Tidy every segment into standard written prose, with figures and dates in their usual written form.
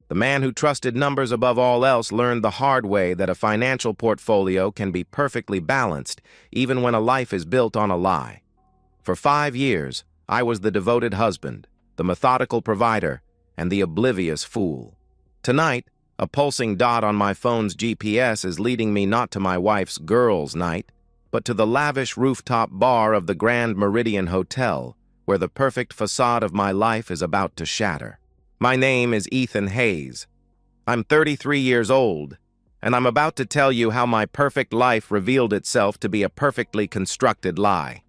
The man who trusted numbers above all else learned the hard way that a financial portfolio can be perfectly balanced even when a life is built on a lie. For 5 years, I was the devoted husband, the methodical provider, and the oblivious fool. Tonight, a pulsing dot on my phone's GPS is leading me not to my wife's girls' night, but to the lavish rooftop bar of the Grand Meridian Hotel, where the perfect facade of my life is about to shatter. My name is Ethan Hayes. I'm 33 years old, and I'm about to tell you how my perfect life revealed itself to be a perfectly constructed lie.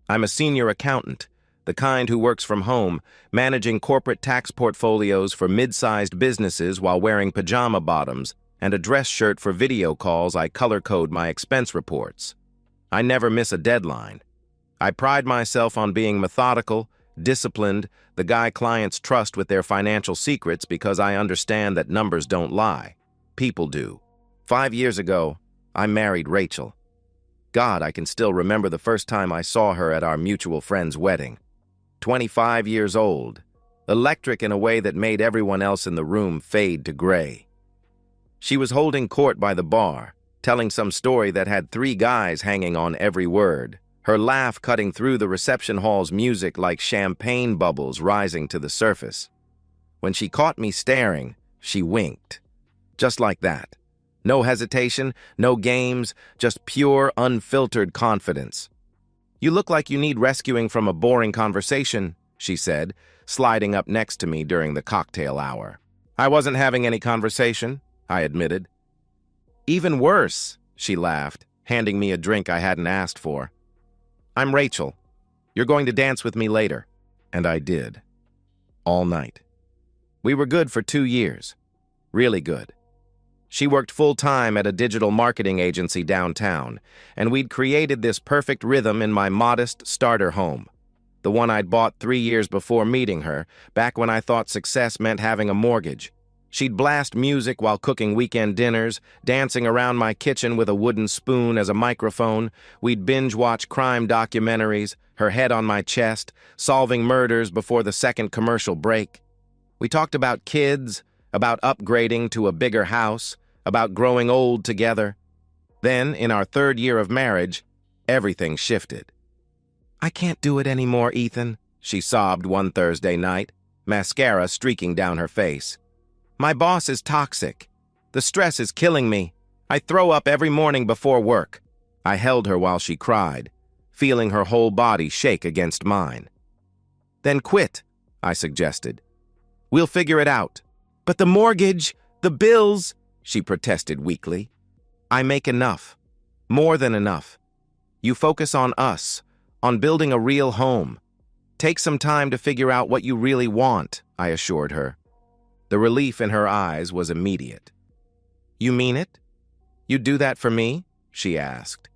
I'm a senior accountant, the kind who works from home, managing corporate tax portfolios for mid-sized businesses while wearing pajama bottoms and a dress shirt for video calls. I color-code my expense reports. I never miss a deadline. I pride myself on being methodical, disciplined, the guy clients trust with their financial secrets because I understand that numbers don't lie. People do. 5 years ago, I married Rachel. God, I can still remember the first time I saw her at our mutual friend's wedding. 25 years old, electric in a way that made everyone else in the room fade to gray. She was holding court by the bar, telling some story that had 3 guys hanging on every word, her laugh cutting through the reception hall's music like champagne bubbles rising to the surface. When she caught me staring, she winked. Just like that. No hesitation, no games, just pure, unfiltered confidence. "You look like you need rescuing from a boring conversation," she said, sliding up next to me during the cocktail hour. "I wasn't having any conversation," I admitted. "Even worse," she laughed, handing me a drink I hadn't asked for. "I'm Rachel. You're going to dance with me later." And I did. All night. We were good for 2 years. Really good. She worked full-time at a digital marketing agency downtown, and we'd created this perfect rhythm in my modest starter home, the one I'd bought 3 years before meeting her, back when I thought success meant having a mortgage. She'd blast music while cooking weekend dinners, dancing around my kitchen with a wooden spoon as a microphone. We'd binge-watch crime documentaries, her head on my chest, solving murders before the second commercial break. We talked about kids, about upgrading to a bigger house, about growing old together. Then, in our 3rd year of marriage, everything shifted. "I can't do it anymore, Ethan," she sobbed one Thursday night, mascara streaking down her face. "My boss is toxic. The stress is killing me. I throw up every morning before work." I held her while she cried, feeling her whole body shake against mine. "Then quit," I suggested. "We'll figure it out." "But the mortgage, the bills," she protested weakly. "I make enough. More than enough. You focus on us, on building a real home. Take some time to figure out what you really want," I assured her. The relief in her eyes was immediate. "You mean it? You'd do that for me?" she asked.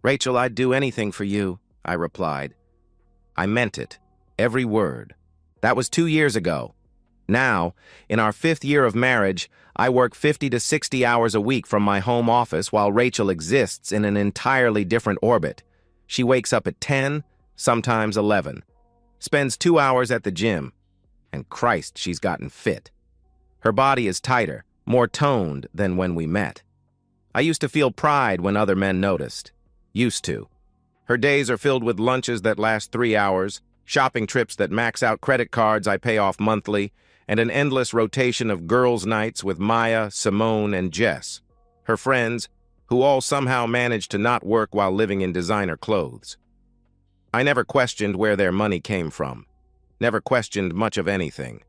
"Rachel, I'd do anything for you," I replied. I meant it, every word. That was 2 years ago. Now, in our 5th year of marriage, I work 50 to 60 hours a week from my home office while Rachel exists in an entirely different orbit. She wakes up at 10, sometimes 11, spends 2 hours at the gym, and Christ, she's gotten fit. Her body is tighter, more toned than when we met. I used to feel pride when other men noticed. Used to. Her days are filled with lunches that last 3 hours, shopping trips that max out credit cards I pay off monthly, and an endless rotation of girls' nights with Maya, Simone, and Jess, her friends, who all somehow managed to not work while living in designer clothes. I never questioned where their money came from. Never questioned much of anything.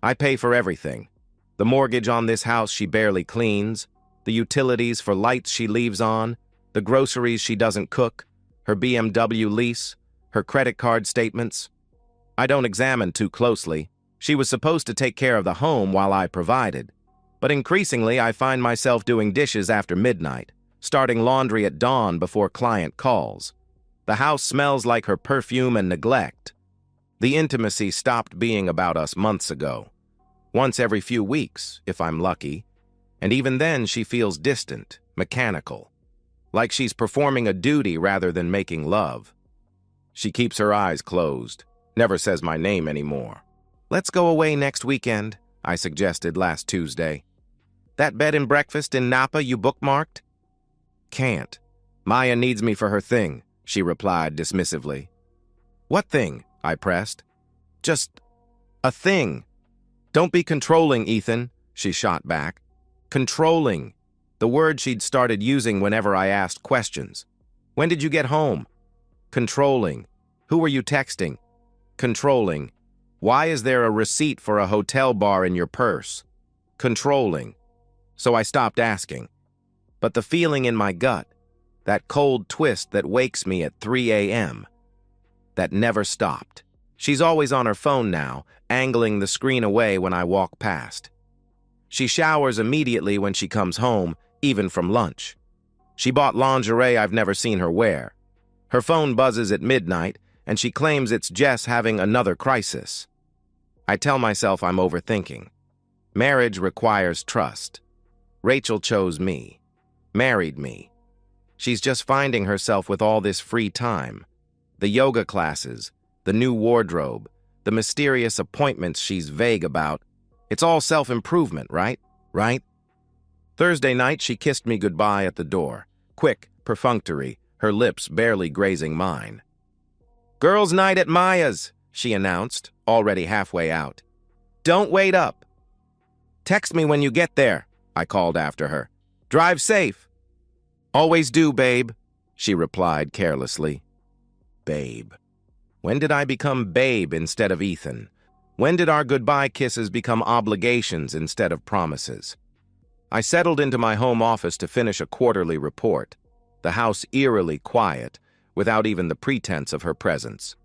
I pay for everything. The mortgage on this house she barely cleans, the utilities for lights she leaves on, the groceries she doesn't cook, her BMW lease, her credit card statements. I don't examine too closely. She was supposed to take care of the home while I provided. But increasingly, I find myself doing dishes after midnight, starting laundry at dawn before client calls. The house smells like her perfume and neglect. The intimacy stopped being about us months ago. Once every few weeks, if I'm lucky. And even then, she feels distant, mechanical. Like she's performing a duty rather than making love. She keeps her eyes closed, never says my name anymore. "Let's go away next weekend," I suggested last Tuesday. That bed and breakfast in Napa you bookmarked? Can't. Maya needs me for her thing, she replied dismissively. What thing? I pressed. Just a thing. Don't be controlling, Ethan, she shot back. Controlling. The word she'd started using whenever I asked questions. When did you get home? Controlling. Who were you texting? Controlling. Why is there a receipt for a hotel bar in your purse? Controlling. So I stopped asking. But the feeling in my gut, that cold twist that wakes me at 3 a.m., that never stopped. She's always on her phone now, angling the screen away when I walk past. She showers immediately when she comes home, even from lunch. She bought lingerie I've never seen her wear. Her phone buzzes at midnight, and she claims it's Jess having another crisis. I tell myself I'm overthinking. Marriage requires trust. Rachel chose me, married me. She's just finding herself with all this free time. The yoga classes, the new wardrobe, the mysterious appointments she's vague about. It's all self-improvement, right? Right? Thursday night, she kissed me goodbye at the door. Quick, perfunctory, her lips barely grazing mine. Girls' night at Maya's, she announced, already halfway out. Don't wait up. Text me when you get there, I called after her. Drive safe. Always do, babe, she replied carelessly. Babe. When did I become babe instead of Ethan? When did our goodbye kisses become obligations instead of promises? I settled into my home office to finish a quarterly report, the house eerily quiet, without even the pretense of her presence.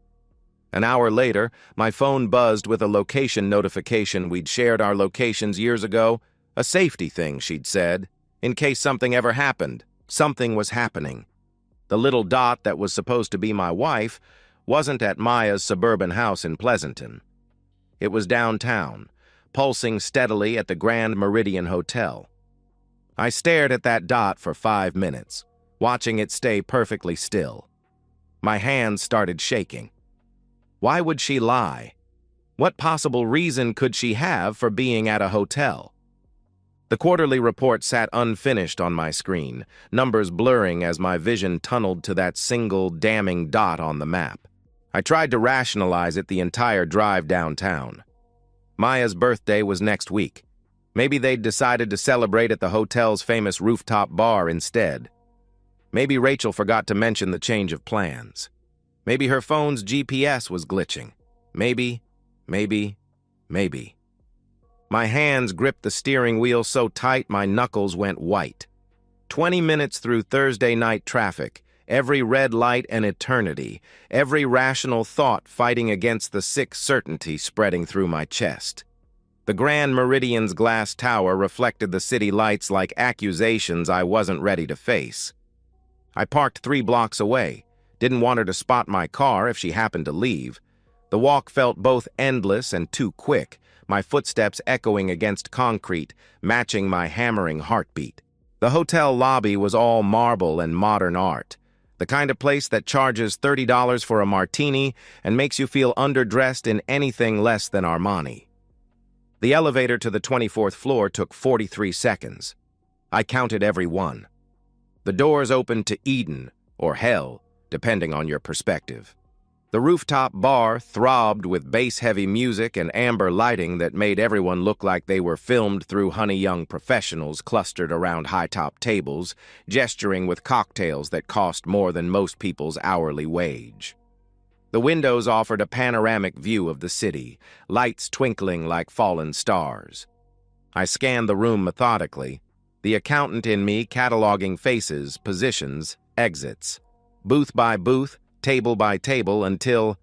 An hour later, my phone buzzed with a location notification. We'd shared our locations years ago. A safety thing, she'd said, in case something ever happened. Something was happening. The little dot that was supposed to be my wife wasn't at Maya's suburban house in Pleasanton. It was downtown, pulsing steadily at the Grand Meridian Hotel. I stared at that dot for 5 minutes, watching it stay perfectly still. My hands started shaking. Why would she lie? What possible reason could she have for being at a hotel? The quarterly report sat unfinished on my screen, numbers blurring as my vision tunneled to that single damning dot on the map. I tried to rationalize it the entire drive downtown. Maya's birthday was next week. Maybe they'd decided to celebrate at the hotel's famous rooftop bar instead. Maybe Rachel forgot to mention the change of plans. Maybe her phone's GPS was glitching. Maybe. My hands gripped the steering wheel so tight my knuckles went white. 20 minutes through Thursday night traffic, every red light an eternity, every rational thought fighting against the sick certainty spreading through my chest. The Grand Meridian's glass tower reflected the city lights like accusations I wasn't ready to face. I parked 3 blocks away, didn't want her to spot my car if she happened to leave. The walk felt both endless and too quick, my footsteps echoing against concrete, matching my hammering heartbeat. The hotel lobby was all marble and modern art, the kind of place that charges $30 for a martini and makes you feel underdressed in anything less than Armani. The elevator to the 24th floor took 43 seconds. I counted every one. The doors opened to Eden, or hell, depending on your perspective. The rooftop bar throbbed with bass-heavy music and amber lighting that made everyone look like they were filmed through honey-young professionals clustered around high-top tables, gesturing with cocktails that cost more than most people's hourly wage. The windows offered a panoramic view of the city, lights twinkling like fallen stars. I scanned the room methodically, the accountant in me cataloging faces, positions, exits, booth by booth, table by table, until...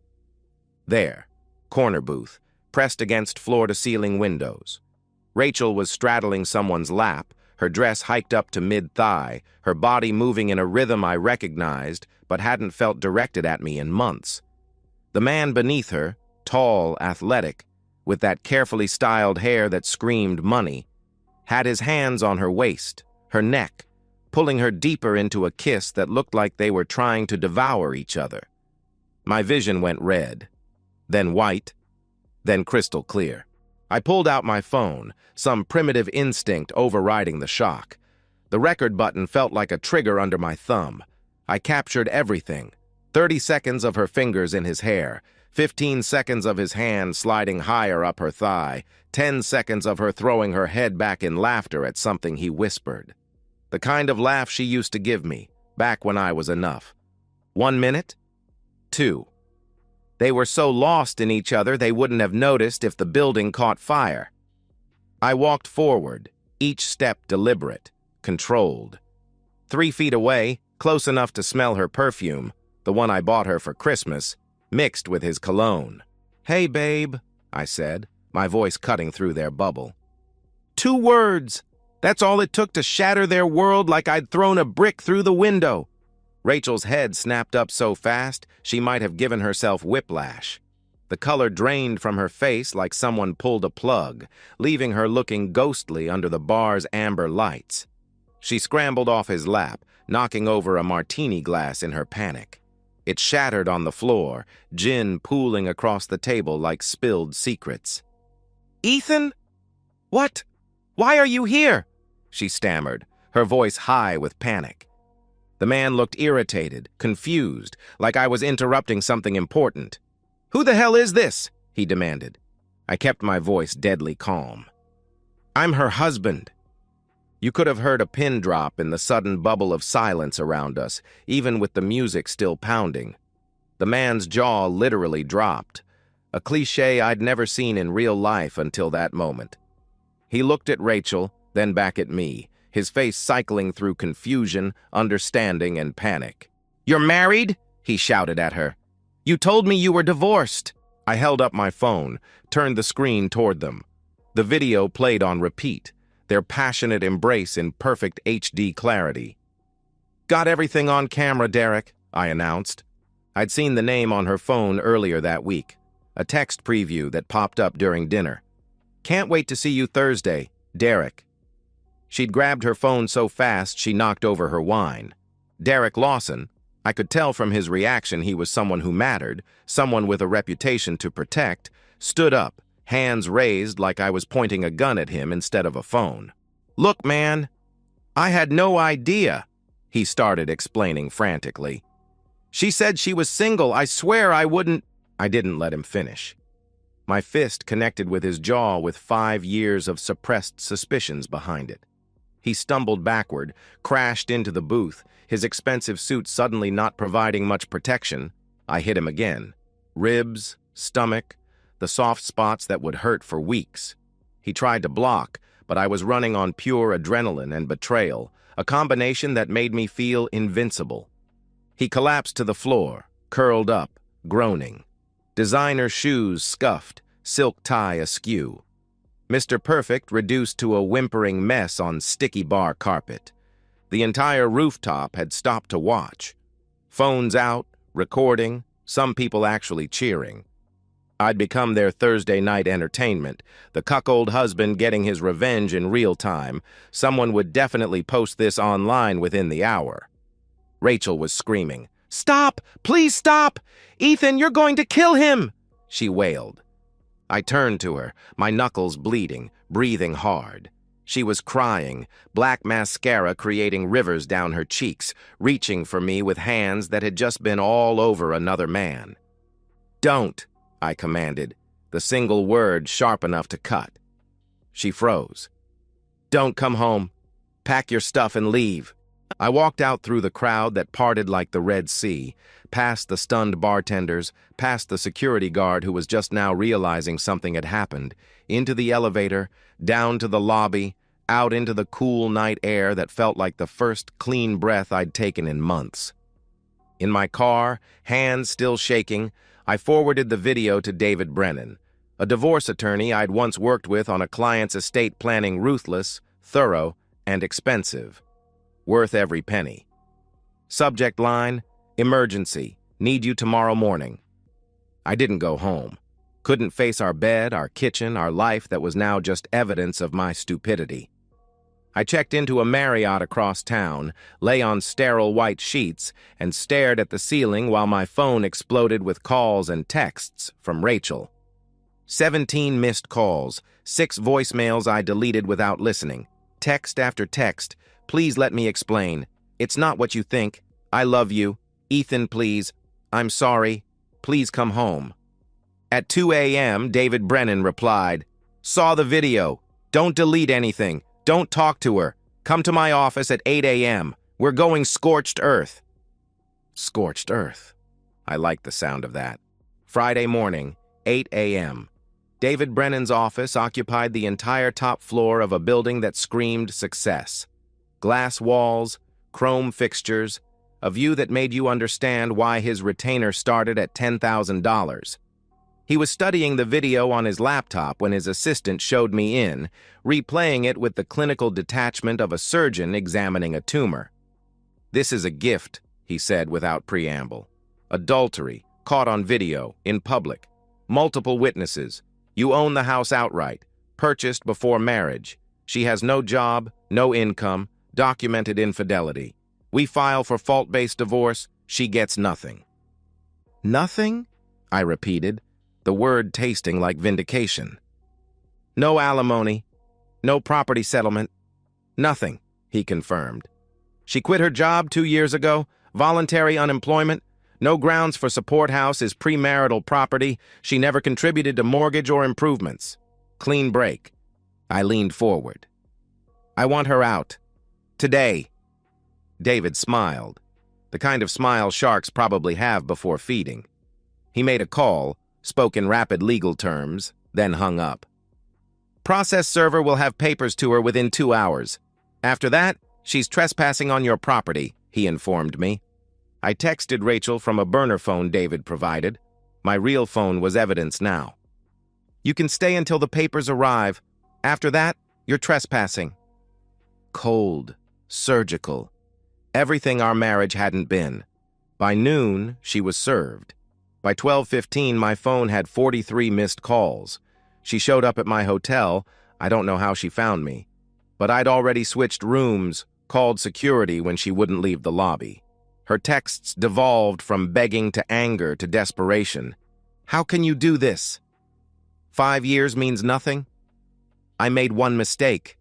There, corner booth, pressed against floor-to-ceiling windows. Rachel was straddling someone's lap, her dress hiked up to mid-thigh, her body moving in a rhythm I recognized but hadn't felt directed at me in months. The man beneath her, tall, athletic, with that carefully styled hair that screamed money, had his hands on her waist, her neck, pulling her deeper into a kiss that looked like they were trying to devour each other. My vision went red, then white, then crystal clear. I pulled out my phone, some primitive instinct overriding the shock. The record button felt like a trigger under my thumb. I captured everything. 30 seconds of her fingers in his hair, 15 seconds of his hand sliding higher up her thigh, 10 seconds of her throwing her head back in laughter at something he whispered. The kind of laugh she used to give me, back when I was enough. 1 minute? 2. They were so lost in each other they wouldn't have noticed if the building caught fire. I walked forward, each step deliberate, controlled. 3 feet away, close enough to smell her perfume, the one I bought her for Christmas, mixed with his cologne. "Hey, babe," I said, my voice cutting through their bubble. 2 words! That's all it took to shatter their world like I'd thrown a brick through the window. Rachel's head snapped up so fast, she might have given herself whiplash. The color drained from her face like someone pulled a plug, leaving her looking ghostly under the bar's amber lights. She scrambled off his lap, knocking over a martini glass in her panic. It shattered on the floor, gin pooling across the table like spilled secrets. "Ethan? What? Why are you here?" she stammered, her voice high with panic. The man looked irritated, confused, like I was interrupting something important. "Who the hell is this?" he demanded. I kept my voice deadly calm. "I'm her husband." You could have heard a pin drop in the sudden bubble of silence around us, even with the music still pounding. The man's jaw literally dropped, a cliché I'd never seen in real life until that moment. He looked at Rachel, then back at me, his face cycling through confusion, understanding, and panic. "You're married?" he shouted at her. "You told me you were divorced." I held up my phone, turned the screen toward them. The video played on repeat, their passionate embrace in perfect HD clarity. "Got everything on camera, Derek," I announced. I'd seen the name on her phone earlier that week, a text preview that popped up during dinner. "Can't wait to see you Thursday, Derek." She'd grabbed her phone so fast she knocked over her wine. Derek Lawson, I could tell from his reaction he was someone who mattered, someone with a reputation to protect, stood up, hands raised like I was pointing a gun at him instead of a phone. "Look, man, I had no idea," he started explaining frantically. "She said she was single. I swear I wouldn't—" I didn't let him finish. My fist connected with his jaw with 5 years of suppressed suspicions behind it. He stumbled backward, crashed into the booth, his expensive suit suddenly not providing much protection. I hit him again. Ribs, stomach, the soft spots that would hurt for weeks. He tried to block, but I was running on pure adrenaline and betrayal, a combination that made me feel invincible. He collapsed to the floor, curled up, groaning. Designer shoes scuffed, silk tie askew. Mr. Perfect reduced to a whimpering mess on sticky bar carpet. The entire rooftop had stopped to watch. Phones out, recording, some people actually cheering. I'd become their Thursday night entertainment, the cuckold husband getting his revenge in real time. Someone would definitely post this online within the hour. Rachel was screaming, "Stop! Please stop! Ethan, you're going to kill him!" she wailed. I turned to her, my knuckles bleeding, breathing hard. She was crying, black mascara creating rivers down her cheeks, reaching for me with hands that had just been all over another man. "Don't," I commanded, the single word sharp enough to cut. She froze. "Don't come home. Pack your stuff and leave." I walked out through the crowd that parted like the Red Sea, past the stunned bartenders, past the security guard who was just now realizing something had happened, into the elevator, down to the lobby, out into the cool night air that felt like the first clean breath I'd taken in months. In my car, hands still shaking, I forwarded the video to David Brennan, a divorce attorney I'd once worked with on a client's estate planning ruthless, thorough, and expensive. Worth every penny. Subject line, emergency, need you tomorrow morning. I didn't go home. Couldn't face our bed, our kitchen, our life that was now just evidence of my stupidity. I checked into a Marriott across town, lay on sterile white sheets, and stared at the ceiling while my phone exploded with calls and texts from Rachel. 17 missed calls, 6 voicemails I deleted without listening. Text after text. Please let me explain. It's not what you think. I love you. Ethan, please. I'm sorry. Please come home. At 2 a.m., David Brennan replied, "Saw the video. Don't delete anything. Don't talk to her. Come to my office at 8 a.m. We're going scorched earth." Scorched earth. I like the sound of that. Friday morning, 8 a.m. David Brennan's office occupied the entire top floor of a building that screamed success. Glass walls, chrome fixtures, a view that made you understand why his retainer started at $10,000. He was studying the video on his laptop when his assistant showed me in, replaying it with the clinical detachment of a surgeon examining a tumor. "This is a gift," he said without preamble. "Adultery, caught on video, in public. Multiple witnesses. You own the house outright, purchased before marriage. She has no job, no income, documented infidelity. We file for fault-based divorce. She gets nothing." "Nothing?" I repeated, the word tasting like vindication. "No alimony, no property settlement, nothing," he confirmed. "She quit her job 2 years ago, voluntary unemployment, no grounds for support house is premarital property, she never contributed to mortgage or improvements. Clean break." I leaned forward. "I want her out. Today." David smiled, the kind of smile sharks probably have before feeding. He made a call, spoke in rapid legal terms, then hung up. "Process server will have papers to her within 2 hours. After that, she's trespassing on your property," he informed me. I texted Rachel from a burner phone David provided. My real phone was evidence now. "You can stay until the papers arrive. After that, you're trespassing." Cold, surgical. Everything our marriage hadn't been. By noon, she was served. By 12:15, my phone had 43 missed calls. She showed up at my hotel. I don't know how she found me. But I'd already switched rooms, called security when she wouldn't leave the lobby. Her texts devolved from begging to anger to desperation. "How can you do this? 5 years means nothing? I made one mistake.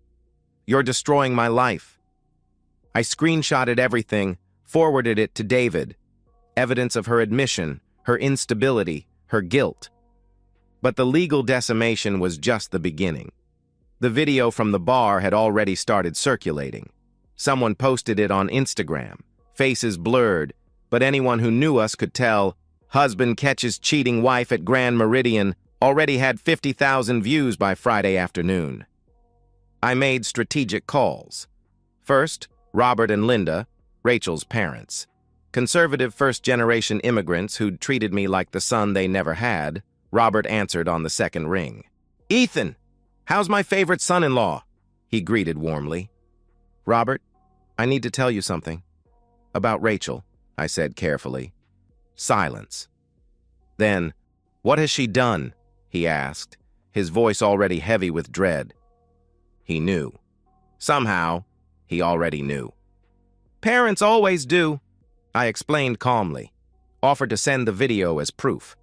You're destroying my life." I screenshotted everything, forwarded it to David. Evidence of her admission, her instability, her guilt. But the legal decimation was just the beginning. The video from the bar had already started circulating. Someone posted it on Instagram. Faces blurred, but anyone who knew us could tell, "Husband catches cheating wife at Grand Meridian," already had 50,000 views by Friday afternoon. I made strategic calls. First, Robert and Linda, Rachel's parents. Conservative first-generation immigrants who'd treated me like the son they never had. Robert answered on the second ring. "Ethan, how's my favorite son-in-law?" he greeted warmly. "Robert, I need to tell you something." "About Rachel," I said carefully. Silence. Then, "What has she done?" he asked, his voice already heavy with dread. He knew. Somehow, he already knew. "Parents always do," I explained calmly, offered to send the video as proof.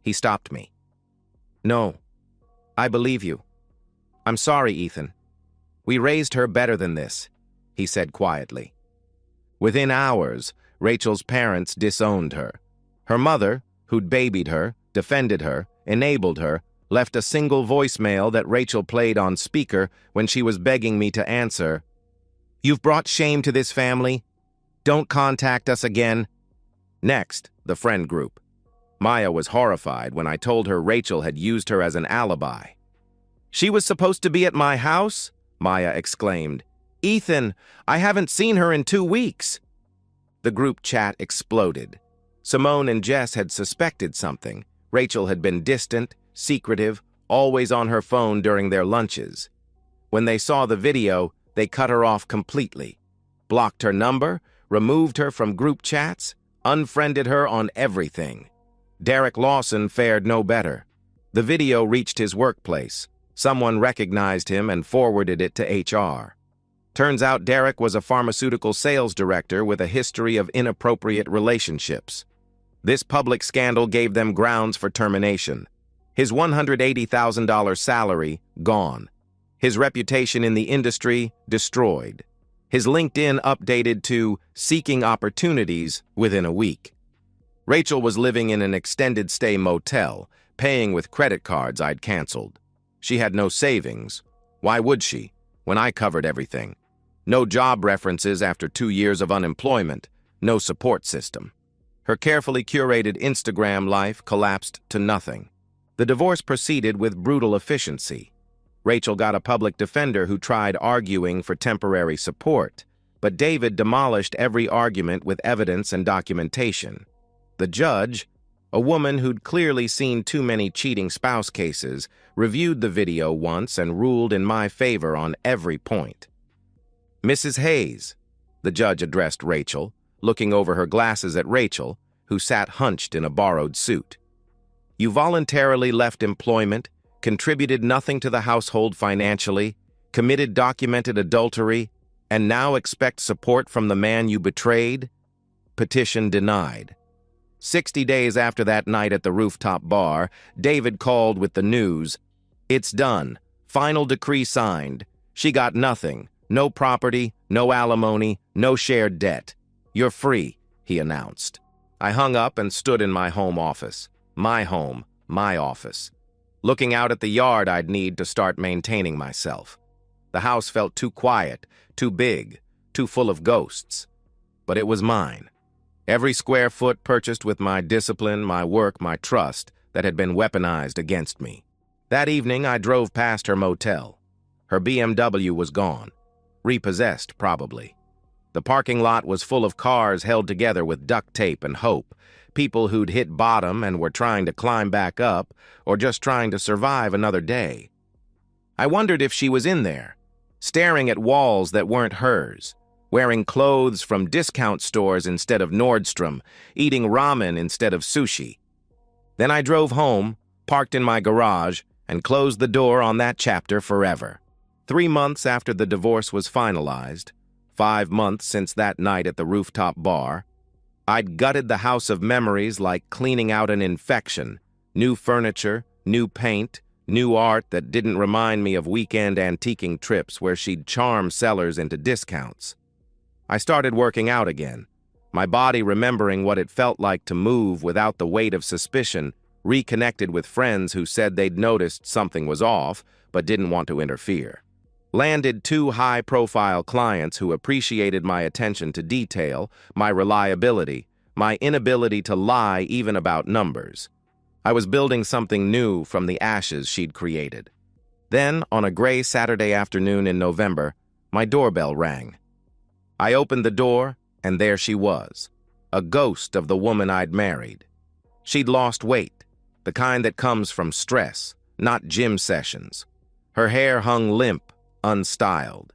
He stopped me. "No, I believe you. I'm sorry, Ethan. We raised her better than this," he said quietly. Within hours, Rachel's parents disowned her. Her mother, who'd babied her, defended her, enabled her, left a single voicemail that Rachel played on speaker when she was begging me to answer. "You've brought shame to this family. Don't contact us again." Next, the friend group. Maya was horrified when I told her Rachel had used her as an alibi. "She was supposed to be at my house?" Maya exclaimed. "Ethan, I haven't seen her in 2 weeks." The group chat exploded. Simone and Jess had suspected something. Rachel had been distant, secretive, always on her phone during their lunches. When they saw the video, they cut her off completely. Blocked her number, removed her from group chats, unfriended her on everything. Derek Lawson fared no better. The video reached his workplace. Someone recognized him and forwarded it to HR. Turns out Derek was a pharmaceutical sales director with a history of inappropriate relationships. This public scandal gave them grounds for termination. His $180,000 salary gone. His reputation in the industry destroyed. His LinkedIn updated to seeking opportunities within a week. Rachel was living in an extended stay motel, paying with credit cards I'd canceled. She had no savings. Why would she, when I covered everything? No job references after 2 years of unemployment, no support system. Her carefully curated Instagram life collapsed to nothing. The divorce proceeded with brutal efficiency. Rachel got a public defender who tried arguing for temporary support, but David demolished every argument with evidence and documentation. The judge, a woman who'd clearly seen too many cheating spouse cases, reviewed the video once and ruled in my favor on every point. "Mrs. Hayes," the judge addressed Rachel, looking over her glasses at Rachel, who sat hunched in a borrowed suit. "You voluntarily left employment, contributed nothing to the household financially, committed documented adultery, and now expect support from the man you betrayed?" Petition denied. 60 days after that night at the rooftop bar, David called with the news. "It's done. Final decree signed. She got nothing. No property, no alimony, no shared debt. You're free," he announced. I hung up and stood in my home office. My home, my office. Looking out at the yard I'd need to start maintaining myself. The house felt too quiet, too big, too full of ghosts. But it was mine. Every square foot purchased with my discipline, my work, my trust that had been weaponized against me. That evening, I drove past her motel. Her BMW was gone. Repossessed, probably. The parking lot was full of cars held together with duct tape and hope, people who'd hit bottom and were trying to climb back up or just trying to survive another day. I wondered if she was in there, staring at walls that weren't hers, wearing clothes from discount stores instead of Nordstrom, eating ramen instead of sushi. Then I drove home, parked in my garage, and closed the door on that chapter forever. 3 months after the divorce was finalized, 5 months since that night at the rooftop bar, I'd gutted the house of memories like cleaning out an infection. New furniture, new paint, new art that didn't remind me of weekend antiquing trips where she'd charm sellers into discounts. I started working out again, my body remembering what it felt like to move without the weight of suspicion, reconnected with friends who said they'd noticed something was off but didn't want to interfere. Landed 2 high-profile clients who appreciated my attention to detail, my reliability, my inability to lie even about numbers. I was building something new from the ashes she'd created. Then, on a gray Saturday afternoon in November, my doorbell rang. I opened the door, and there she was, a ghost of the woman I'd married. She'd lost weight, the kind that comes from stress, not gym sessions. Her hair hung limp, unstyled.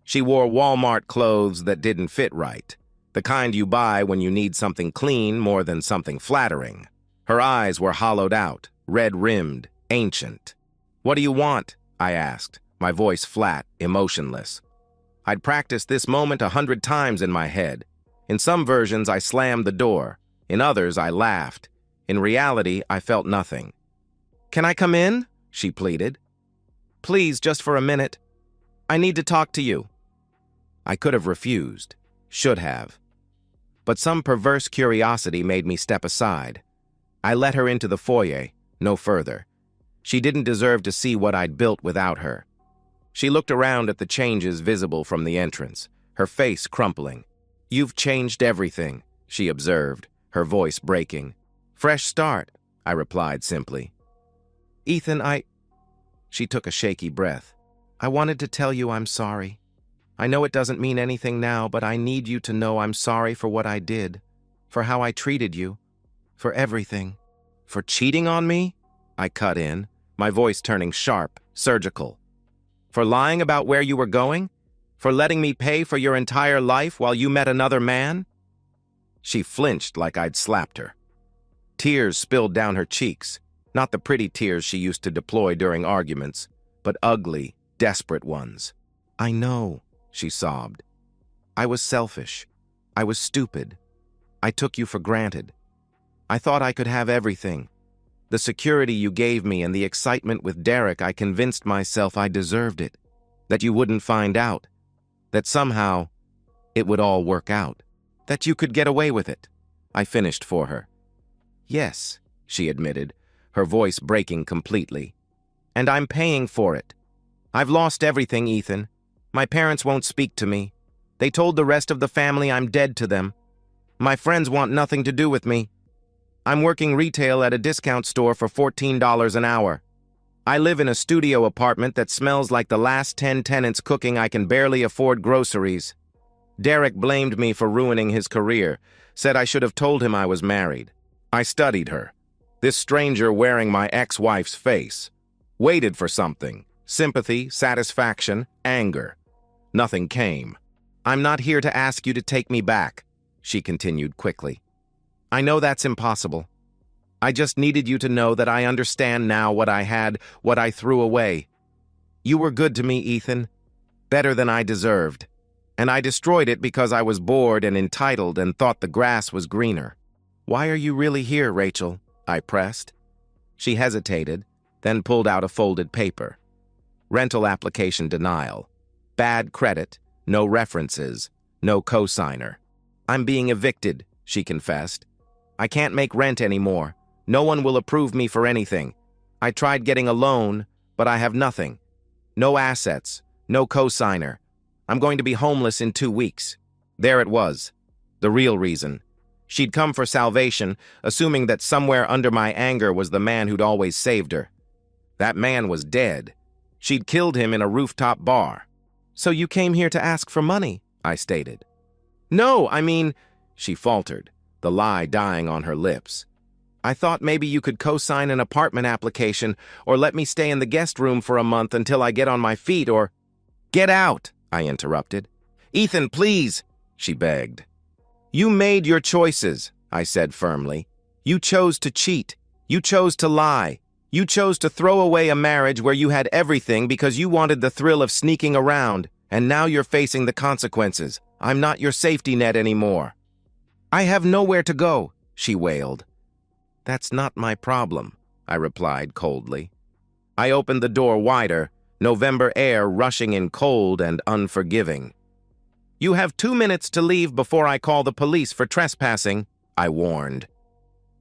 She wore Walmart clothes that didn't fit right, the kind you buy when you need something clean more than something flattering. Her eyes were hollowed out, red-rimmed, ancient. "What do you want?" I asked, my voice flat, emotionless. I'd practiced this moment 100 times in my head. In some versions, I slammed the door. In others, I laughed. In reality, I felt nothing. "Can I come in?" she pleaded. "Please, just for a minute. I need to talk to you." I could have refused, should have. But some perverse curiosity made me step aside. I let her into the foyer, no further. She didn't deserve to see what I'd built without her. She looked around at the changes visible from the entrance, her face crumpling. "You've changed everything," she observed, her voice breaking. "Fresh start," I replied simply. "Ethan, She took a shaky breath. "I wanted to tell you I'm sorry. I know it doesn't mean anything now, but I need you to know I'm sorry for what I did, for how I treated you, for everything." "For cheating on me?" I cut in, my voice turning sharp, surgical. "For lying about where you were going? For letting me pay for your entire life while you met another man?" She flinched like I'd slapped her. Tears spilled down her cheeks, not the pretty tears she used to deploy during arguments, but ugly, desperate ones. "I know," she sobbed. "I was selfish. I was stupid. I took you for granted. I thought I could have everything. The security you gave me and the excitement with Derek, I convinced myself I deserved it. That you wouldn't find out. That somehow it would all work out. That you could get away with it. I finished for her. Yes, she admitted, her voice breaking completely. And I'm paying for it. I've lost everything, Ethan. My parents won't speak to me. They told the rest of the family I'm dead to them. My friends want nothing to do with me. I'm working retail at a discount store for $14 an hour. I live in a studio apartment that smells like the last 10 tenants cooking. I can barely afford groceries. Derek blamed me for ruining his career, said I should have told him I was married. I studied her. This stranger wearing my ex-wife's face. Waited for something. Sympathy, satisfaction, anger. Nothing came. I'm not here to ask you to take me back, she continued quickly. I know that's impossible. I just needed you to know that I understand now what I had, what I threw away. You were good to me, Ethan. Better than I deserved. And I destroyed it because I was bored and entitled and thought the grass was greener. Why are you really here, Rachel? I pressed. She hesitated, then pulled out a folded paper. Rental application denial. Bad credit, no references, no cosigner. I'm being evicted, she confessed. I can't make rent anymore. No one will approve me for anything. I tried getting a loan, but I have nothing. No assets, no cosigner. I'm going to be homeless in 2 weeks. There it was. The real reason. She'd come for salvation, assuming that somewhere under my anger was the man who'd always saved her. That man was dead. She'd killed him in a rooftop bar. So you came here to ask for money, I stated. No, I mean, she faltered, the lie dying on her lips. I thought maybe you could co-sign an apartment application or let me stay in the guest room for a month until I get on my feet or... Get out, I interrupted. Ethan, please, she begged. You made your choices, I said firmly. You chose to cheat. You chose to lie. You chose to throw away a marriage where you had everything because you wanted the thrill of sneaking around, and now you're facing the consequences. I'm not your safety net anymore. I have nowhere to go, she wailed. That's not my problem, I replied coldly. I opened the door wider, November air rushing in cold and unforgiving. You have 2 minutes to leave before I call the police for trespassing, I warned.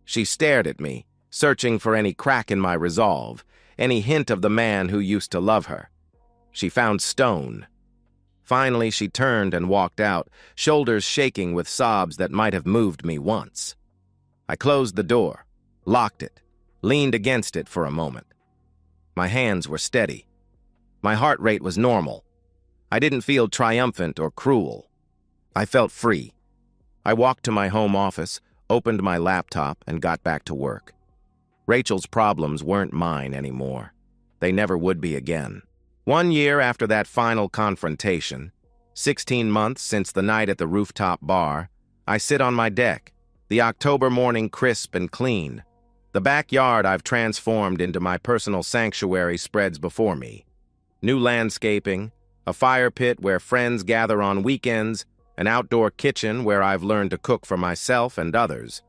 She stared at me, searching for any crack in my resolve, any hint of the man who used to love her. She found stone. Finally, she turned and walked out, shoulders shaking with sobs that might have moved me once. I closed the door, locked it, leaned against it for a moment. My hands were steady. My heart rate was normal. I didn't feel triumphant or cruel. I felt free. I walked to my home office, opened my laptop, and got back to work. Rachel's problems weren't mine anymore. They never would be again. 1 year after that final confrontation, 16 months since the night at the rooftop bar, I sit on my deck, the October morning crisp and clean. The backyard I've transformed into my personal sanctuary spreads before me. New landscaping, a fire pit where friends gather on weekends, an outdoor kitchen where I've learned to cook for myself and others.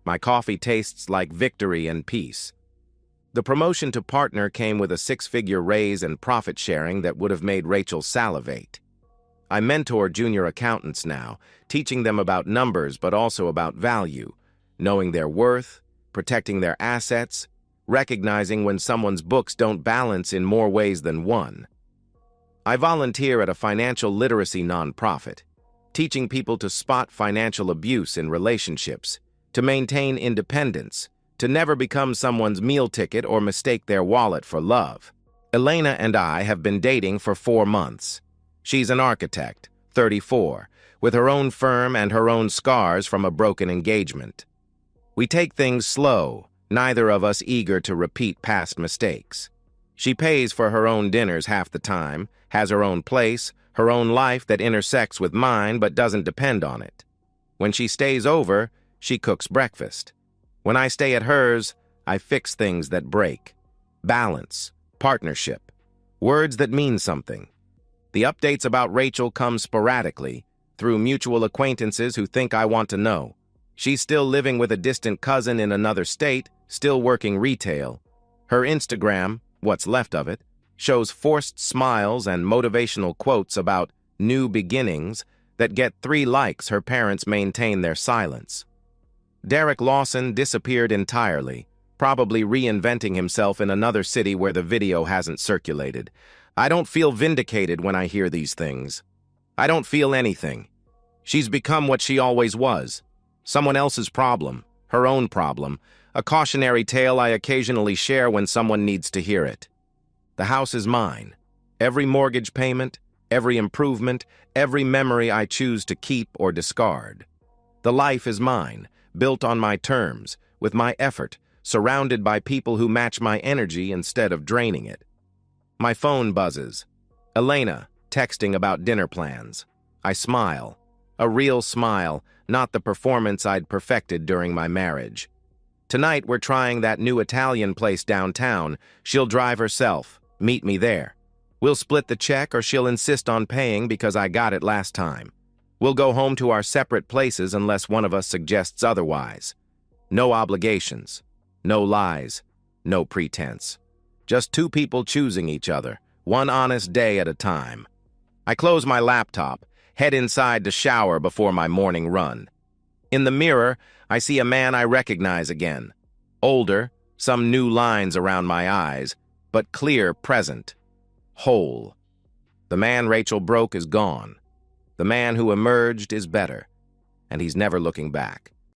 My coffee tastes like victory and peace. The promotion to partner came with a 6-figure raise and profit sharing that would have made Rachel salivate. I mentor junior accountants now, teaching them about numbers but also about value, knowing their worth, protecting their assets, recognizing when someone's books don't balance in more ways than one. I volunteer at a financial literacy nonprofit, teaching people to spot financial abuse in relationships, to maintain independence, to never become someone's meal ticket or mistake their wallet for love. Elena and I have been dating for 4 months. She's an architect, 34, with her own firm and her own scars from a broken engagement. We take things slow, neither of us eager to repeat past mistakes. She pays for her own dinners half the time, has her own place, her own life that intersects with mine but doesn't depend on it. When she stays over, she cooks breakfast. When I stay at hers, I fix things that break. Balance, partnership, words that mean something. The updates about Rachel come sporadically, through mutual acquaintances who think I want to know. She's still living with a distant cousin in another state, still working retail. Her Instagram, what's left of it, shows forced smiles and motivational quotes about new beginnings that get 3 likes. Her parents maintain their silence. Derek Lawson disappeared entirely, probably reinventing himself in another city where the video hasn't circulated. I don't feel vindicated when I hear these things. I don't feel anything. She's become what she always was. Someone else's problem, her own problem, a cautionary tale I occasionally share when someone needs to hear it. The house is mine. Every mortgage payment, every improvement, every memory I choose to keep or discard. The life is mine, built on my terms, with my effort, surrounded by people who match my energy instead of draining it. My phone buzzes. Elena, texting about dinner plans. I smile. A real smile, not the performance I'd perfected during my marriage. Tonight we're trying that new Italian place downtown. She'll drive herself. Meet me there. We'll split the check or she'll insist on paying because I got it last time. We'll go home to our separate places unless one of us suggests otherwise. No obligations. No lies. No pretense. Just 2 people choosing each other, one honest day at a time. I close my laptop, head inside to shower before my morning run. In the mirror, I see a man I recognize again. Older, some new lines around my eyes, but clear present. Whole. The man Rachel broke is gone. The man who emerged is better, and he's never looking back.